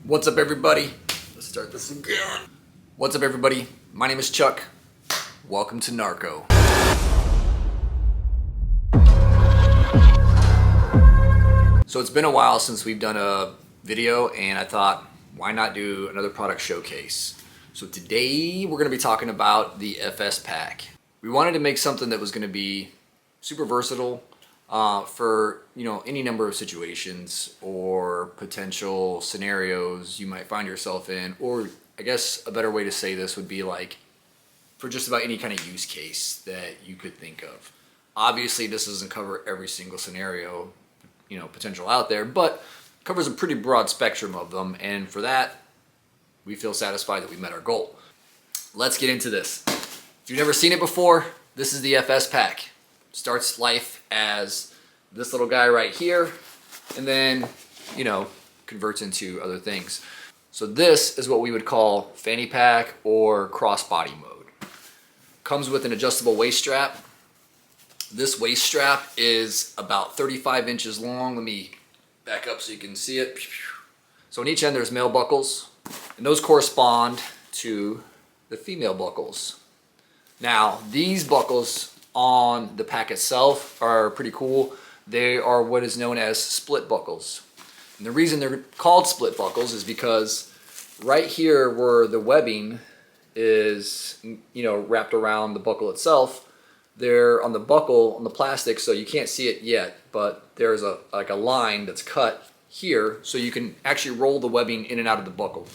What's up, everybody? Let's start this again. What's up, everybody? My name is Chuck. Welcome to Gnarco. So it's been a while since we've done a video, and I thought, why not do another product showcase? So today we're going to be talking about the FS Pack. We wanted to make something that was going to be super versatile for any number of situations or potential scenarios you might find yourself in, or I guess a better way to say this would be like for just about any kind of use case that you could think of. Obviously this doesn't cover every single scenario potential out there, but covers a pretty broad spectrum of them, and for that we feel satisfied that we met our goal. Let's get into this. If you've never seen it before, this is the FS Pack. Starts life as this little guy right here, and then converts into other things. So this is what we would call fanny pack or crossbody mode. Comes with an adjustable waist strap. This waist strap is about 35 inches long. Let me back up so you can see it. So on each end there's male buckles, and those correspond to the female buckles. Now these buckles on the pack itself are pretty cool. They are what is known as split buckles. And the reason they're called split buckles is because right here where the webbing is wrapped around the buckle itself, they're on the buckle on the plastic, so you can't see it yet, but there's a line that's cut here so you can actually roll the webbing in and out of the buckle.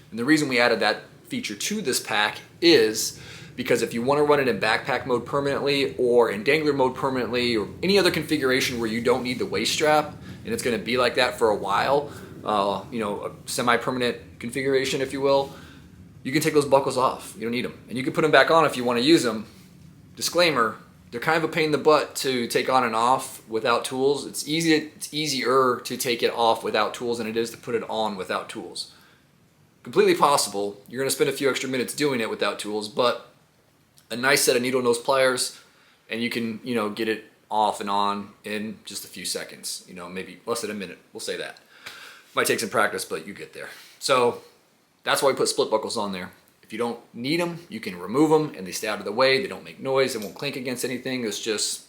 And the reason we added that feature to this pack is because if you want to run it in backpack mode permanently or in dangler mode permanently or any other configuration where you don't need the waist strap and it's going to be like that for a while, a semi-permanent configuration if you will, you can take those buckles off. You don't need them. And you can put them back on if you want to use them. Disclaimer, they're kind of a pain in the butt to take on and off without tools. It's easier to take it off without tools than it is to put it on without tools. Completely possible. You're going to spend a few extra minutes doing it without tools, but a nice set of needle nose pliers and you can get it off and on in just a few seconds, maybe less than a minute, we'll say that. Might take some practice, but you get there. So that's why we put split buckles on there. If you don't need them, you can remove them and they stay out of the way. They don't make noise, they won't clink against anything. It's just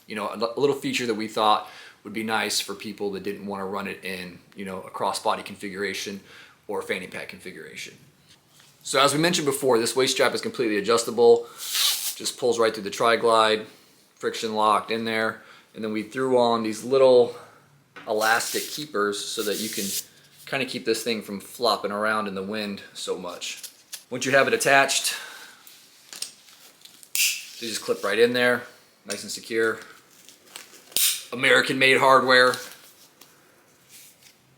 a little feature that we thought would be nice for people that didn't want to run it in a crossbody configuration or a fanny pack configuration. So as we mentioned before, this waist strap is completely adjustable. Just pulls right through the tri-glide, friction locked in there. And then we threw on these little elastic keepers so that you can kind of keep this thing from flopping around in the wind so much. Once you have it attached, they just clip right in there, nice and secure. American made hardware.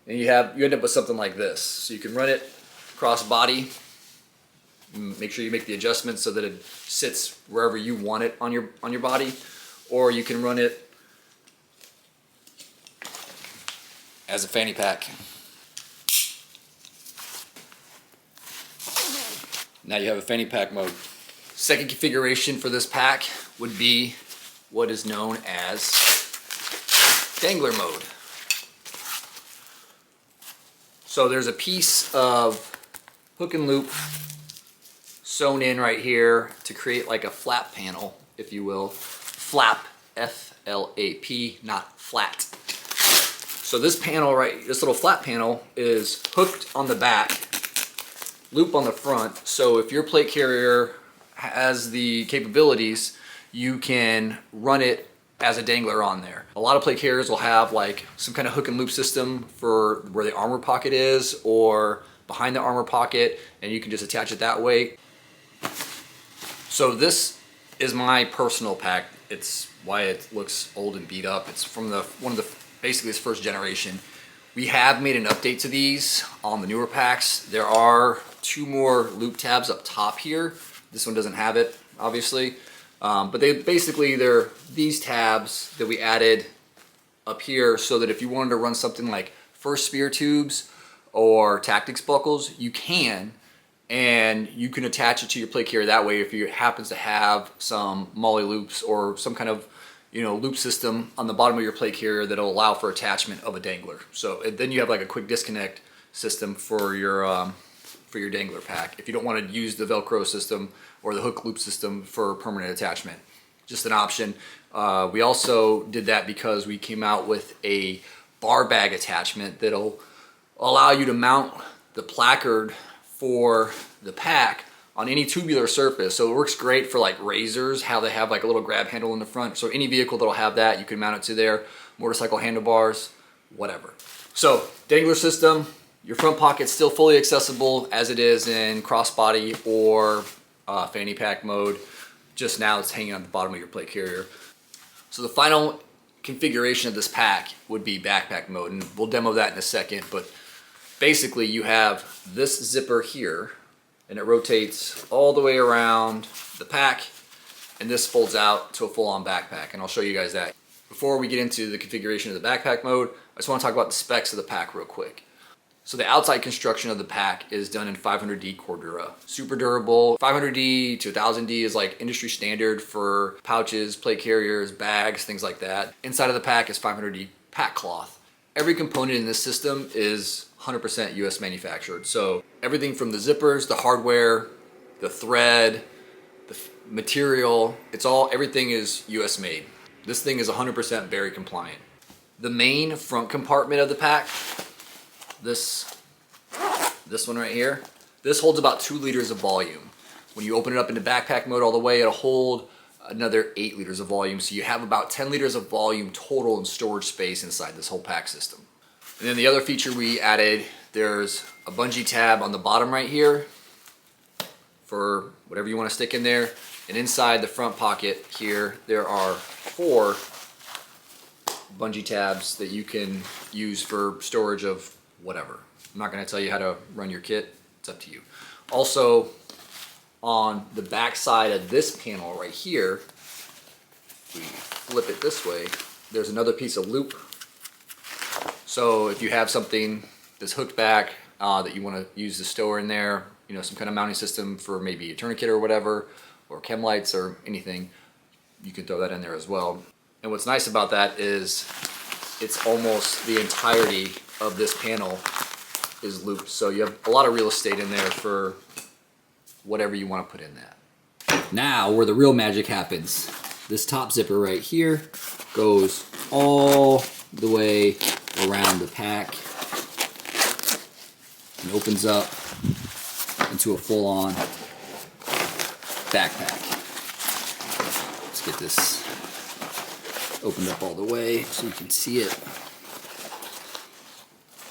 And you end up with something like this. So you can run it cross-body. Make sure you make the adjustments so that it sits wherever you want it on your body, or you can run it as a fanny pack. Now you have a fanny pack mode. Second configuration for this pack would be what is known as dangler mode. So there's a piece of hook and loop sewn in right here to create like a flap panel, if you will. Flap, F-L-A-P, not flat. So this panel this little flat panel is hooked on the back, loop on the front, so if your plate carrier has the capabilities, you can run it as a dangler on there. A lot of plate carriers will have like some kind of hook and loop system for where the armor pocket is or behind the armor pocket, and you can just attach it that way. So this is my personal pack. It's why it looks old and beat up. It's from basically its first generation. We have made an update to these on the newer packs. There are 2 more loop tabs up top here. This one doesn't have it, obviously. But they're these tabs that we added up here so that if you wanted to run something like first spear tubes or tactics buckles, you can. And you can attach it to your plate carrier that way if you happens to have some molly loops or some kind of loop system on the bottom of your plate carrier that'll allow for attachment of a dangler. So then you have like a quick disconnect system for your Dangler pack. If you don't want to use the Velcro system or the hook loop system for permanent attachment, just an option. We also did that because we came out with a bar bag attachment that'll allow you to mount the placard for the pack on any tubular surface. So it works great for like razors, how they have like a little grab handle in the front. So any vehicle that'll have that, you can mount it to there. Motorcycle handlebars, whatever. So Dangler system, your front pocket's still fully accessible as it is in crossbody or fanny pack mode. Just now it's hanging on the bottom of your plate carrier. So the final configuration of this pack would be backpack mode, and we'll demo that in a second, but basically you have this zipper here, and it rotates all the way around the pack, and this folds out to a full-on backpack, and I'll show you guys that. Before we get into the configuration of the backpack mode, I just want to talk about the specs of the pack real quick. So the outside construction of the pack is done in 500D Cordura. Super durable. 500D to 1000D is like industry standard for pouches, plate carriers, bags, things like that. Inside of the pack is 500D pack cloth. Every component in this system is 100% US manufactured. So everything from the zippers, the hardware, the thread, the material, everything is US made. This thing is 100% Berry compliant. The main front compartment of the pack, this one right here, this holds about 2 liters of volume. When you open it up into backpack mode all the way, it'll hold another 8 liters of volume. So you have about 10 liters of volume total in storage space inside this whole pack system. And then the other feature we added, there's a bungee tab on the bottom right here for whatever you want to stick in there. And inside the front pocket here, there are 4 bungee tabs that you can use for storage of whatever. I'm not going to tell you how to run your kit. It's up to you. Also, on the back side of this panel right here, if we flip it this way, there's another piece of loop. So if you have something that's hooked back that you want to use the stower in there, you know, some kind of mounting system for maybe a tourniquet or whatever, or chem lights or anything, you can throw that in there as well. And what's nice about that is it's almost the entirety of this panel is looped. So you have a lot of real estate in there for whatever you want to put in that. Now where the real magic happens. This top zipper right here goes all the way around the pack and opens up into a full-on backpack. Let's get this opened up all the way so you can see it.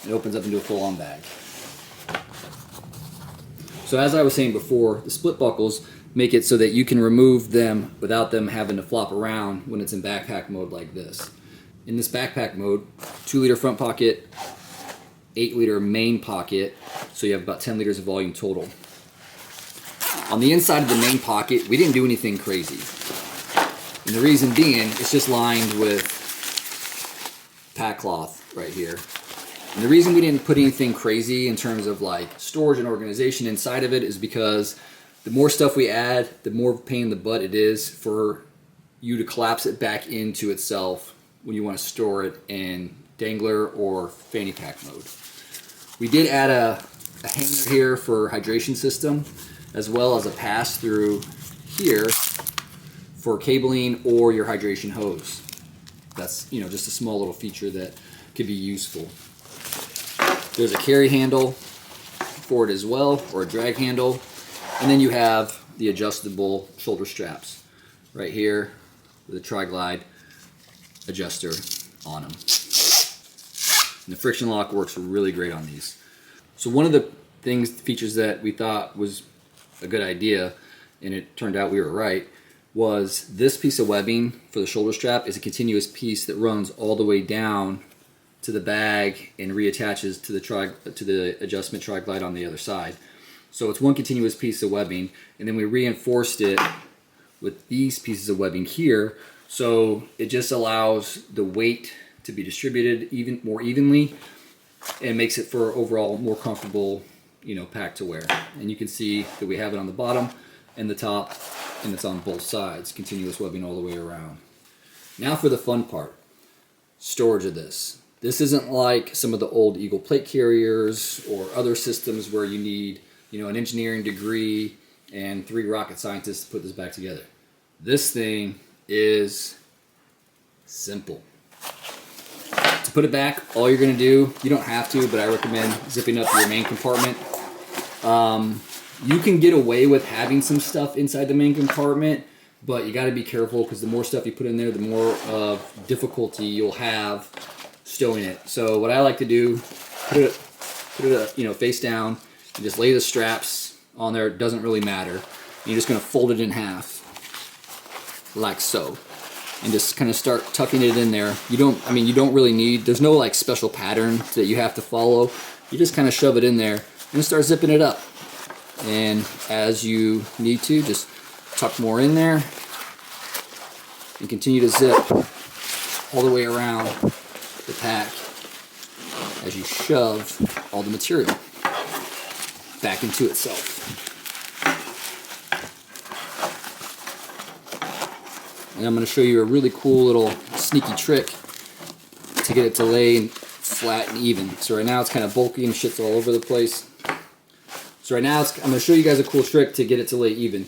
It opens up into a full-on bag. So as I was saying before, the split buckles make it so that you can remove them without them having to flop around when it's in backpack mode like this. In this backpack mode, 2 liter front pocket, 8 liter main pocket, so you have about 10 liters of volume total. On the inside of the main pocket, we didn't do anything crazy. And the reason being, it's just lined with pack cloth right here. And the reason we didn't put anything crazy in terms of like storage and organization inside of it is because the more stuff we add, the more pain in the butt it is for you to collapse it back into itself when you want to store it in Dangler or fanny pack mode. We did add a hanger here for hydration system, as well as a pass-through here for cabling or your hydration hose. That's, you know, just a small little feature that could be useful. There's a carry handle for it as well, or a drag handle. And then you have the adjustable shoulder straps right here with a tri-glide adjuster on them. And the friction lock works really great on these. So one of the features that we thought was a good idea, and it turned out we were right, was this piece of webbing for the shoulder strap is a continuous piece that runs all the way down to the bag and reattaches to the adjustment tri-glide on the other side. So it's one continuous piece of webbing, and then we reinforced it with these pieces of webbing here, so it just allows the weight to be distributed more evenly and makes it for overall more comfortable, you know, pack to wear. And you can see that we have it on the bottom and the top, and it's on both sides, continuous webbing all the way around. Now for the fun part, storage of this. This isn't like some of the old Eagle plate carriers or other systems where you need, you know, an engineering degree and 3 rocket scientists to put this back together. This thing is simple. To put it back, all you're going to do, you don't have to, but I recommend zipping up your main compartment. You can get away with having some stuff inside the main compartment, but you got to be careful because the more stuff you put in there, the more difficulty you'll have stowing it. So what I like to do, put it you know, face down, and just lay the straps on there. It doesn't really matter. You're just going to fold it in half, like so, and just kind of start tucking it in there. You don't really need, there's no like special pattern that you have to follow. You just kind of shove it in there and start zipping it up. And as you need to, just tuck more in there and continue to zip all the way around the pack as you shove all the material back into itself. And I'm going to show you a really cool little sneaky trick to get it to lay flat and even. So right now it's kind of bulky and shit's all over the place. So right now I'm going to show you guys a cool trick to get it to lay even.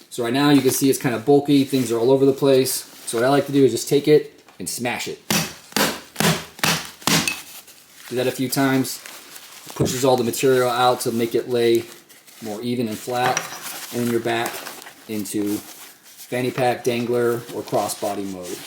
So right now you can see it's kind of bulky, things are all over the place. So what I like to do is just take it and smash it. Do that a few times. It pushes all the material out to make it lay more even and flat. And then you're back into Fanny pack, Dangler, or crossbody mode.